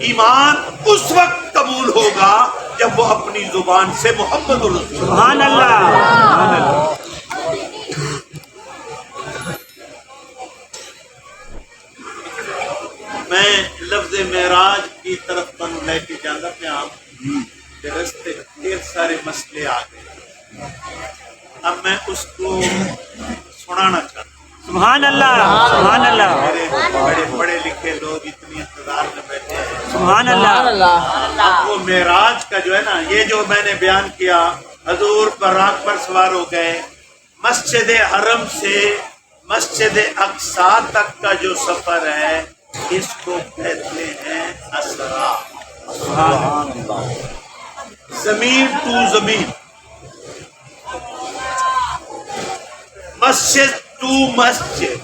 ایمان اس وقت قبول ہوگا جب وہ اپنی زبان سے محمد رسول سبحان اللہ. میں لفظ معراج کی طرف تنو لے کے جانا پیا کہ رستے ڈھیر سارے مسئلے آ گئے. اب میں اس کو سنانا چاہتا ہوں. سبحان اللہ. سبحان اللہ. میرے بڑے پڑھے لکھے لوگ اتنی انتظار میں بیٹھے ہیں. سبحان اللہ. اب وہ معراج کا جو ہے نا، یہ جو میں نے بیان کیا، حضور براق پر سوار ہو گئے، مسجد حرم سے مسجد اقصیٰ تک کا جو سفر ہے اس کو کہتے ہیں اسرا. زمین ٹو زمین، مسجد ٹو مسجد،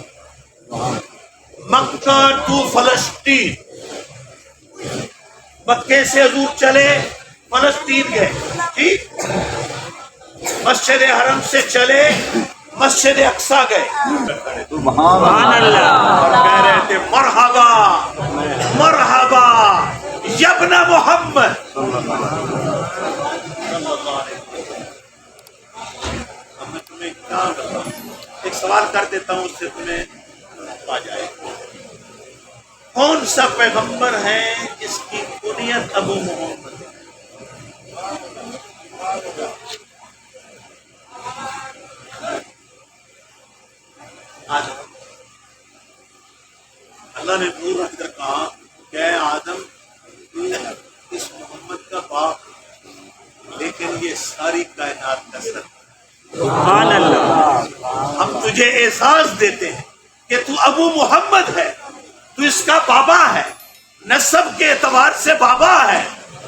مکہ ٹو فلسطین. مکے سے حضور چلے فلسطین گئے، ٹھیک، مسجد حرم سے چلے مسجد اقصیٰ گئے. سبحان اللہ. اور کہہ رہے تھے مرحبا مرحبا یبن محمد. اب میں تمہیں کیا بتاؤں، ایک سوال کر دیتا ہوں، اس سے تمہیں آ جائے. کون سا پیغمبر ہے جس کی کنیت ابو محمد ہے؟ آدم. اللہ نے نور رکھ کر کہا کہ اے آدم تو اس محمد کا باپ، لیکن یہ ساری کائنات کا سر. سبحان اللہ. ہم تجھے احساس دیتے ہیں کہ تو ابو محمد ہے، تو اس کا بابا ہے، نسب کے اعتبار سے بابا ہے،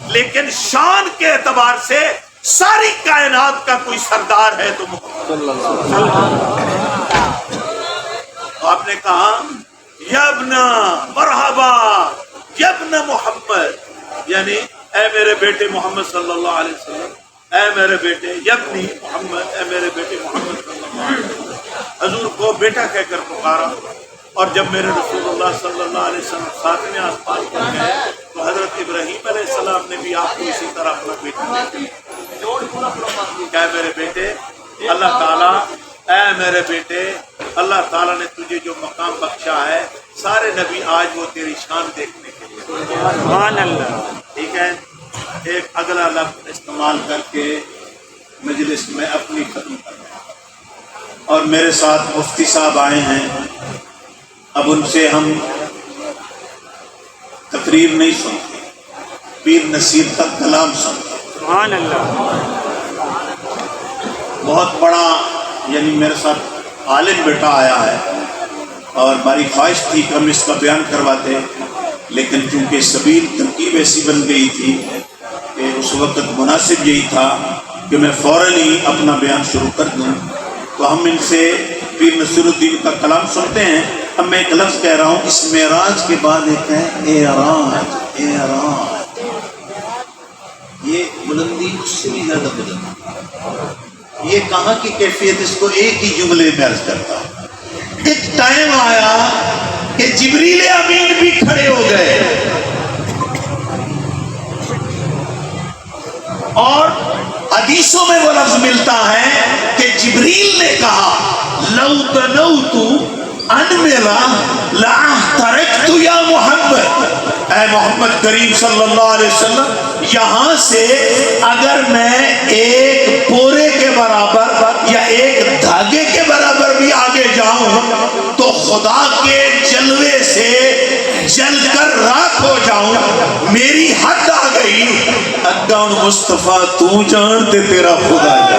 لیکن شان کے اعتبار سے ساری کائنات کا کوئی سردار ہے تو محمد. تو آپ نے کہا یبن مرحبا یبن محمد، یعنی اے میرے بیٹے محمد صلی اللہ علیہ وسلم، اے میرے بیٹے یبنی محمد، اے میرے بیٹے محمد صلی اللہ علیہ وسلم. حضور کو بیٹا کہہ کر پکارا. اور جب میرے رسول اللہ صلی اللہ علیہ وسلم ساتویں آسمان پر گئے تو حضرت ابراہیم علیہ السلام نے بھی آپ کو اسی طرح اپنا بیٹا کیا میرے بیٹے اللہ تعالیٰ، اے میرے بیٹے اللہ تعالیٰ نے تجھے جو مقام بخشا ہے، سارے نبی آج وہ تیری شان دیکھنے کے لیے. سبحان اللہ. ٹھیک ہے، ایک اگلا لفظ استعمال کر کے مجلس میں اپنی ختم کر رہا ہوں. اور میرے ساتھ مفتی صاحب آئے ہیں، اب ان سے ہم تقریر نہیں سنتے، پیر نصیر کا کلام سنتے. سبحان اللہ. بہت بڑا یعنی میرے ساتھ عالم بیٹا آیا ہے اور ہماری خواہش تھی کہ ہم اس کا بیان کرواتے، لیکن چونکہ سبیل ترکیب ایسی بن گئی تھی کہ اس وقت مناسب یہی تھا کہ میں فوراً ہی اپنا بیان شروع کر دوں. تو ہم ان سے پیر نصیر الدین کا کلام سنتے ہیں. اب میں ایک لفظ کہہ رہا ہوں، اس معراج کے بعد ایک ہے اعراج. اعراج یہ بلندی اس سے بھی زیادہ بلند. یہ کہاں کی کیفیت، اس کو ایک ہی جملے میں عرض کرتا ہوں. ایک ٹائم آیا کہ جبریل امین بھی کھڑے ہو گئے اور حدیثوں میں وہ لفظ ملتا ہے کہ جبریل نے کہا لو دنوت ان میرا لاحترقت یا محمد، اے محمد کریم صلی اللہ علیہ وسلم، یہاں سے اگر میں ایک پورے کے برابر یا ایک دھاگے کے برابر بھی آگے جاؤں تو خدا کے جلوے سے جل کر راکھ ہو جاؤں. میری حد آ گئی. اگاؤں مصطفیٰ تو جانتے تیرا خدا ہے.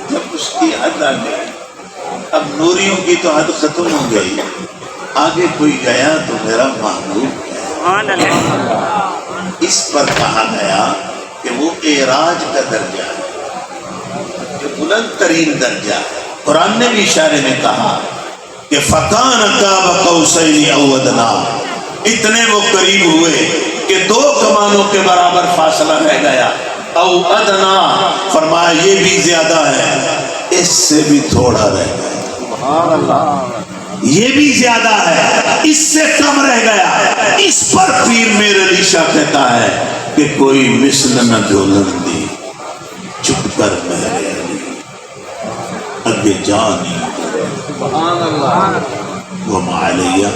جب اس کی حد آ گئی، اب نوریوں کی تو حد ختم ہو گئی، آگے کوئی گیا تو میرا محبوب سبحان اللہ. اس پر کہا گیا کہ وہ اعراج کا درجہ ہے جو بلند ترین درجہ ہے. قرآن نے بھی اشارے میں کہا کہ فَكَانَ قَابَ قَوْسَيْنِ أَوْ أَدْنَىٰ، اتنے وہ قریب ہوئے کہ 2 کمانوں کے برابر فاصلہ رہ گیا. او ادنا، فرمایا یہ بھی زیادہ ہے، اس سے بھی تھوڑا رہ گیا. سبحان اللہ. یہ بھی زیادہ ہے، اس سے کم رہ گیا۔ اس پر پیر میر علی شاہ کہتا ہے کہ کوئی مثل نہ جولن دی، چپ کر میرے علی اگے جانی وما علیہ